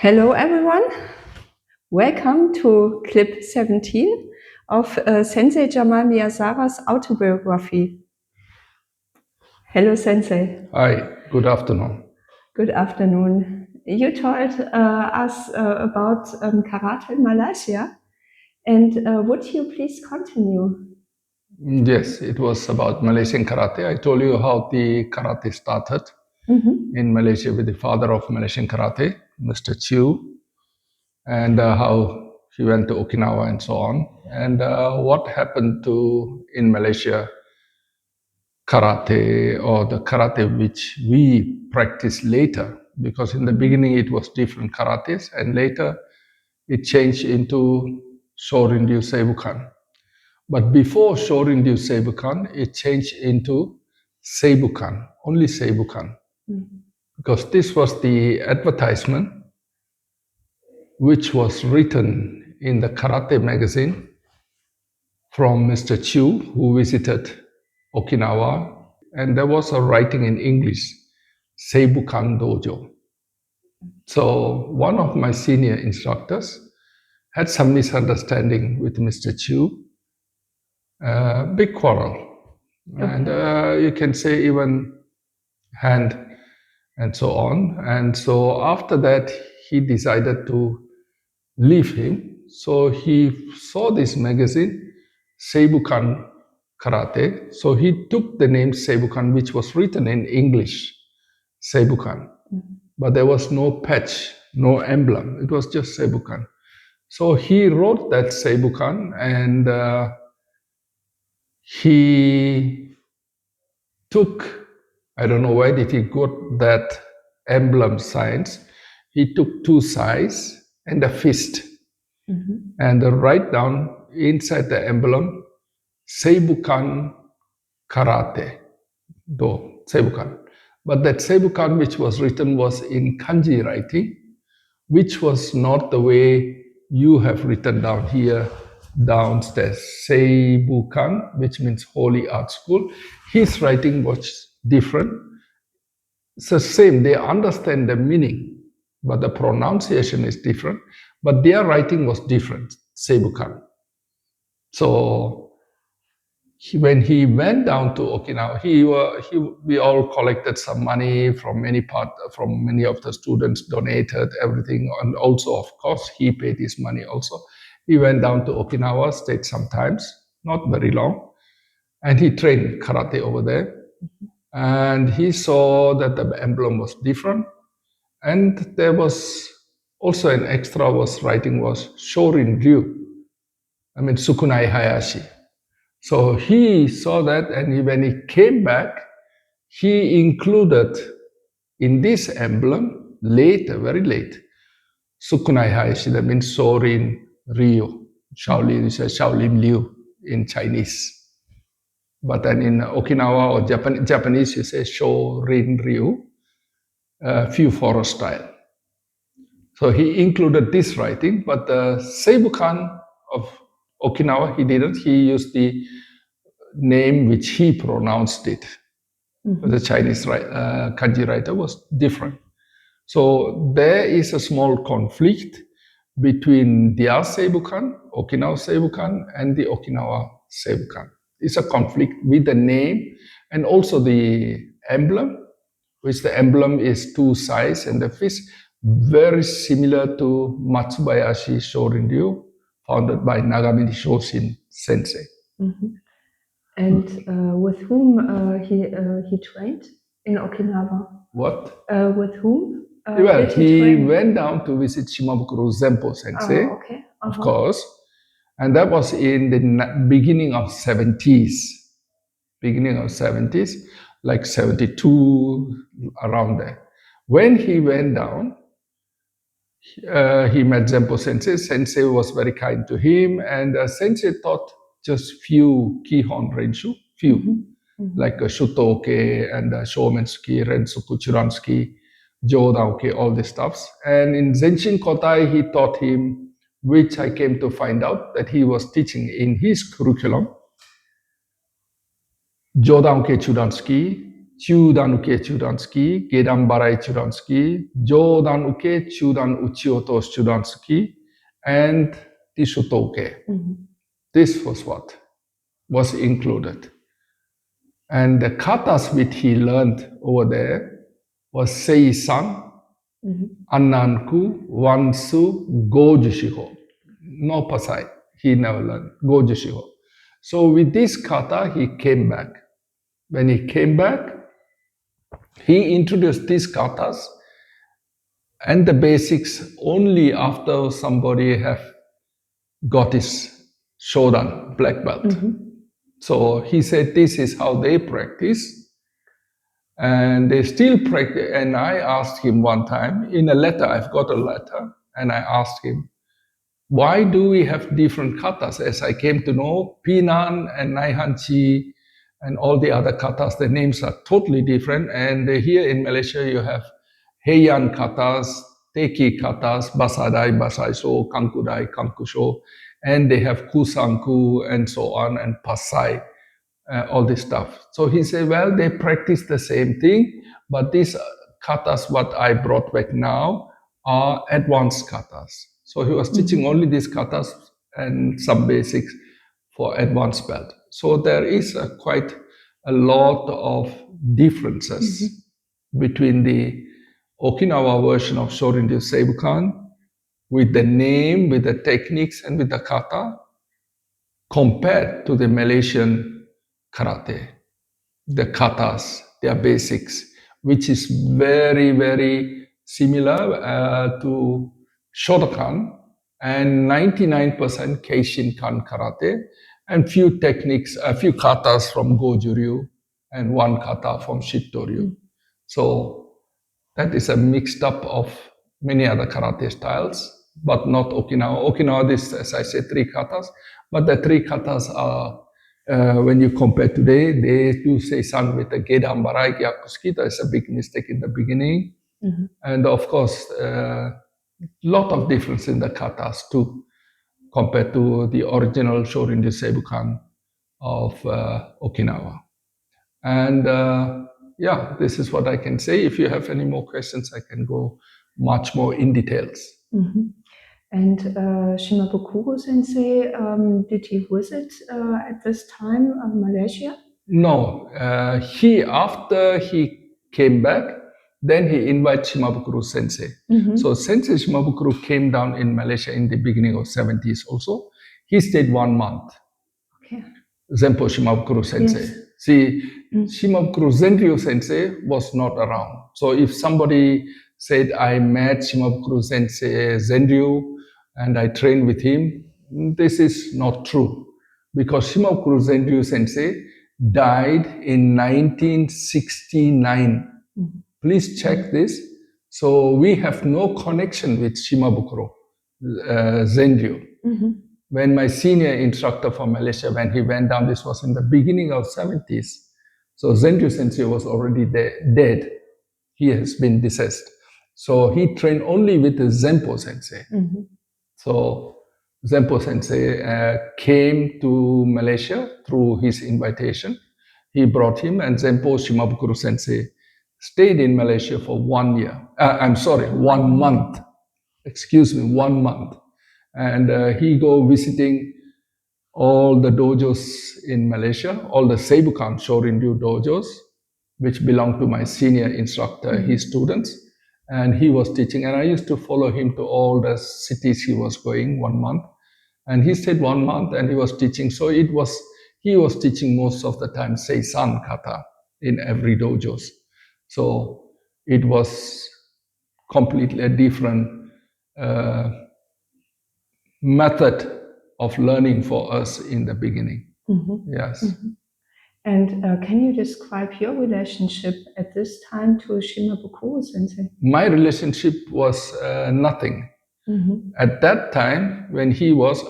Hello everyone, welcome to clip 17 of Sensei Jamal Measaras' Autobiography. Hello Sensei. Hi, good afternoon. Good afternoon. You told us about karate in Malaysia, and would you please continue? Yes, it was about Malaysian karate. I told you how the karate started in Malaysia with the father of Malaysian karate, Mr. Chew, and how he went to Okinawa and so on, and what happened to in Malaysia karate or the karate which we practiced later, because in the beginning it was different karates and later it changed into Shorin-ryu Seibukan. But before Shorin-ryu Seibukan, it changed into Seibukan, only Seibukan. Because this was the advertisement which was written in the karate magazine from Mr. Chu, who visited Okinawa. And there was a writing in English, Seibukan Dojo. So one of my senior instructors had some misunderstanding with Mr. Chu, big quarrel. And you can say even hand and so on. And so after that, he decided to leave him. So he saw this magazine, Seibukan Karate. So he took the name Seibukan, which was written in English, Seibukan. But there was no patch, no emblem. It was just Seibukan. So he wrote that Seibukan and he took, I don't know where did he got that emblem signs. He took two sides and a fist and write down inside the emblem Seibukan Karate Do Seibukan. But that Seibukan which was written was in kanji writing, which was not the way you have written down here downstairs. Seibukan, which means Holy Art School. His writing was different. It's the same, they understand the meaning, but the pronunciation is different. But their writing was different, Seibukan. So when he went down to Okinawa, we all collected some money from many of the students, donated everything, and also, of course, he paid his money also. He went down to Okinawa, stayed sometimes, not very long, and he trained karate over there. And he saw that the emblem was different, and there was also an extra writing was Shorin Ryu, Sukunai Hayashi. So he saw that, and when he came back, he included in this emblem later, very late, Sukunai Hayashi, that means Sorin Ryu. Shaolin is Shaolin Liu in Chinese. But then in Okinawa or Japanese, you say Shorin Ryu, few forest style. So he included this writing, but the Seibukan of Okinawa, he didn't. He used the name which he pronounced it. The Chinese kanji writer was different. So there is a small conflict between their Seibukan, Okinawa Seibukan, and the Okinawa Seibukan. It's a conflict with the name and also the emblem, which the emblem is two sides and the fist, very similar to Matsubayashi Shorin-ryu, founded by Nagamine Shoshin Sensei. And with whom he trained in Okinawa? What? With whom? Well, he went down to visit Shimabukuro Zempo Sensei, of course, and that was in the beginning of 70s, like 72, around there. When he went down, he met Zempo Sensei. Sensei was very kind to him, and Sensei taught just few Kihon Renshu, like Shutoke and Shomensuki, Rensuku, Churansuki, Jodaoke, all these stuffs. And in Zenshin Kotai, he taught him, which I came to find out that he was teaching in his curriculum, Jodaoke Churansuki, Chudan uke chudanski, gedan barai chudanski, jodan uke chudan uchiotos chudanski, and tishutoke. This was what was included. And the katas which he learned over there was Sei-san, Annanku, Wansu, Gojushiho. No Pasai. He never learned Gojushiho. So with this kata, he came back. When he came back, he introduced these katas and the basics only after somebody have got his shodan, black belt. So he said this is how they practice. And they still practice. And I asked him one time in a letter, I've got a letter, and I asked him, why do we have different katas? As I came to know, Pinan and Naihanchi and all the other katas, the names are totally different. And here in Malaysia, you have Heian katas, Teki katas, Basadai, Basaiso, Kankudai, Kankusho, and they have Kusanku and so on, and Pasai. All this stuff. So he said, well, they practice the same thing, but these katas, what I brought back now, are advanced katas. So he was teaching only these katas and some basics for advanced belt. So there is quite a lot of differences between the Okinawa version of Shorin-ryu Seibukan with the name, with the techniques, and with the kata, compared to the Malaysian karate, the katas, their basics, which is very, very similar to Shotokan and 99% Keishinkan karate, and few techniques, a few katas from Goju-ryu and one kata from Shitto-ryu. So that is a mixed up of many other karate styles, but not Okinawa. Okinawa, this, as I said, 3 katas, but the 3 katas are when you compare today, they do say san with the Gedan Barai Gyakuski. That's a big mistake in the beginning. And of course, lot of difference in the katas too, compared to the original Shorin-ryu Seibukan of Okinawa. And yeah, this is what I can say. If you have any more questions, I can go much more in details. And Shimabukuro Sensei, did he visit at this time Malaysia? No, after he came back, then he invited Shimabukuro Sensei. So Sensei Shimabukuro came down in Malaysia in the beginning of 70s also. He stayed 1 month. Okay. Zenpo Shimabukuro Sensei. Yes. See, Shimabukuro Zenryu Sensei was not around. So if somebody said, I met Shimabukuro Sensei Zenryu and I trained with him, this is not true. Because Shimabukuro Zenryu Sensei died in 1969. Please check this. So we have no connection with Shimabukuro Zenryu. When my senior instructor from Malaysia, when he went down, this was in the beginning of 70s. So Zenryu Sensei was already dead. He has been deceased. So he trained only with the Zenpo Sensei. So Zenpo Sensei came to Malaysia through his invitation. He brought him, and Zenpo Shimabukuro Sensei stayed in Malaysia for 1 year. 1 month. Excuse me, 1 month. And he go visiting all the dojos in Malaysia, all the Seibukan Shorin-ryu dojos, which belong to my senior instructor, his students. And he was teaching, and I used to follow him to all the cities he was going 1 month. And he stayed 1 month and he was teaching. So he was teaching most of the time Sei-san kata in every dojos. So it was completely a different method of learning for us in the beginning. Yes. And can you describe your relationship at this time to Shimabukuro Sensei? My relationship was nothing. At that time, when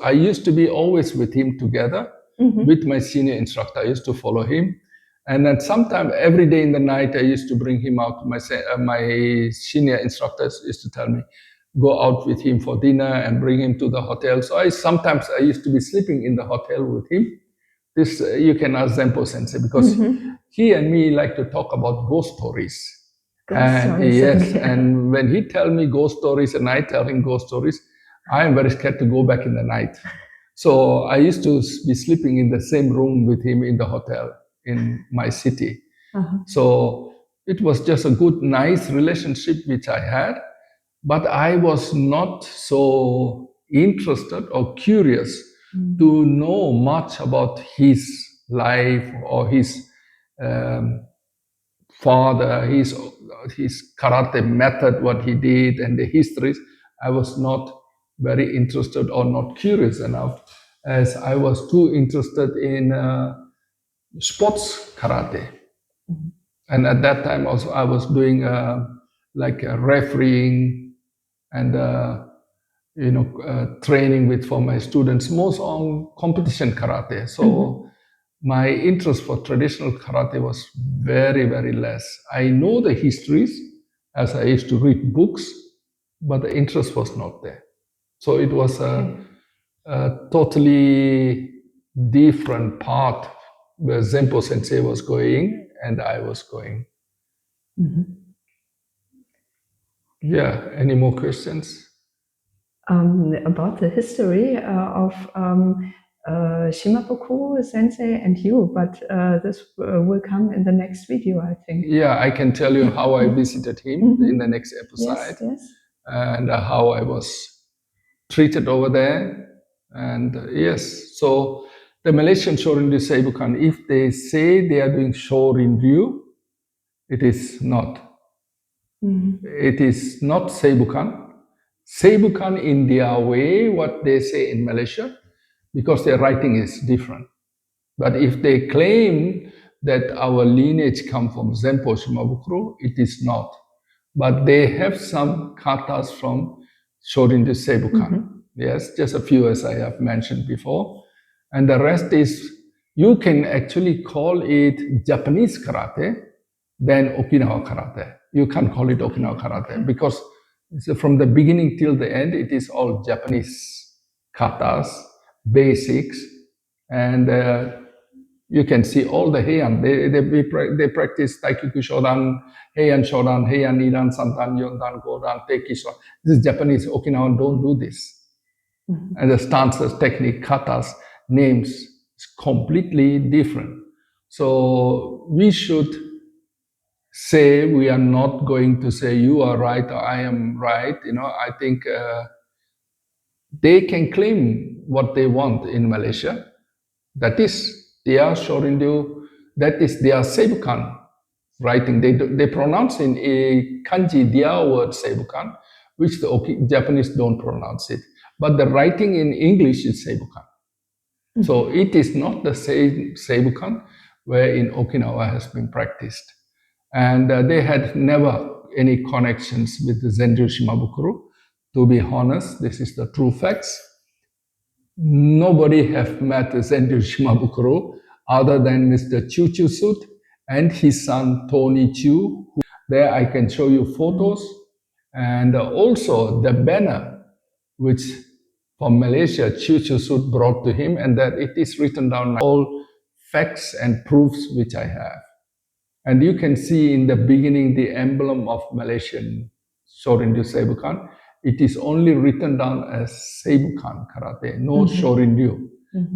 I used to be always with him together with my senior instructor. I used to follow him. And then sometime every day in the night, I used to bring him out. My senior instructors used to tell me, go out with him for dinner and bring him to the hotel. So sometimes I used to be sleeping in the hotel with him. This you can ask Zempo Sensei, because he and me like to talk about ghost stories. Yes, and when he tell me ghost stories and I tell him ghost stories, I am very scared to go back in the night. So I used to be sleeping in the same room with him in the hotel in my city. So it was just a good, nice relationship which I had, but I was not so interested or curious to know much about his life or his father, his karate method, what he did, and the histories. I was not very interested or not curious enough, as I was too interested in sports karate. And at that time also I was doing like refereeing and training with for my students, most on competition karate. So my interest for traditional karate was very, very less. I know the histories as I used to read books, but the interest was not there. So it was a totally different path where Zempo Sensei was going and I was going. Yeah, any more questions? About the history of Shimabuku Sensei and you, but this will come in the next video, I think. Yeah, I can tell you how I visited him in the next episode. Yes. And how I was treated over there. And yes, so the Malaysian Shorin-ryu Seibukan, if they say they are doing Shorin-ryu, it is not. It is not Seibukan. Seibukan in their way, what they say in Malaysia, because their writing is different. But if they claim that our lineage comes from Zempo Shimabukuro, it is not. But they have some katas from Shorin-ryu Seibukan. Yes, just a few as I have mentioned before. And the rest is, you can actually call it Japanese karate than Okinawa karate. You can't call it Okinawa karate because from the beginning till the end, it is all Japanese katas, basics, and you can see all the heian. They practice Taikyoku Shodan, heian Shodan, heian Nidan, Santan, Yondan, Godan, Teiki Shodan. This is Japanese. Okinawan don't do this. And the stances, technique, katas, names is completely different. So we should say, we are not going to say you are right or I am right. I think they can claim what they want in Malaysia. That is their Shorin-ryu, that is their Seibukan writing. They pronounce in a kanji their word Seibukan, which the Japanese don't pronounce it. But the writing in English is Seibukan. So it is not the same Seibukan where in Okinawa has been practiced. And they had never any connections with the Zenryu Shimabukuro. To be honest, this is the true facts. Nobody have met Zenryu Shimabukuro other than Mr. Chu Chu Sut and his son Tony Chu. There I can show you photos and also the banner which from Malaysia Chu Chu Sut brought to him, and that it is written down all facts and proofs which I have. And you can see in the beginning the emblem of Malaysian Shorin-ryu Seibukan. It is only written down as Seibukan karate, no Shorin-ryu.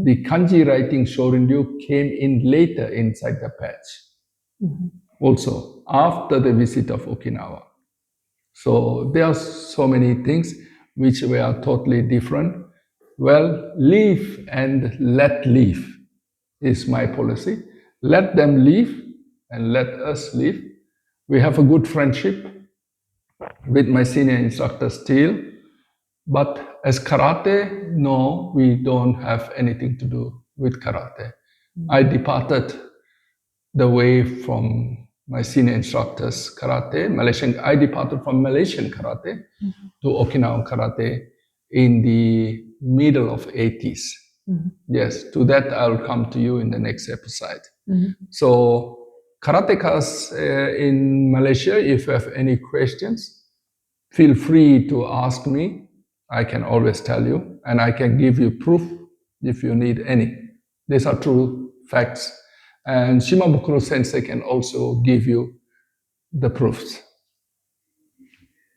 The kanji writing Shorin-ryu came in later inside the patch. Also, after the visit of Okinawa. So there are so many things which were totally different. Well, live and let live is my policy. Let them live and let us live. We have a good friendship with my senior instructor still. But as karate, no, we don't have anything to do with karate. I departed the way from my senior instructors karate, I departed from Malaysian karate to Okinawan karate in the middle of 80s. Yes, to that I'll come to you in the next episode. So karatekas in Malaysia, if you have any questions, feel free to ask me. I can always tell you, and I can give you proof if you need any. These are true facts. And Shimabukuro Sensei can also give you the proofs.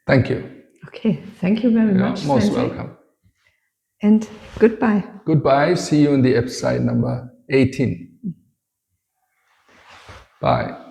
Thank you. Okay, thank you very much, most Sensei. welcome. And goodbye. Goodbye. See you in the episode number 18. Bye.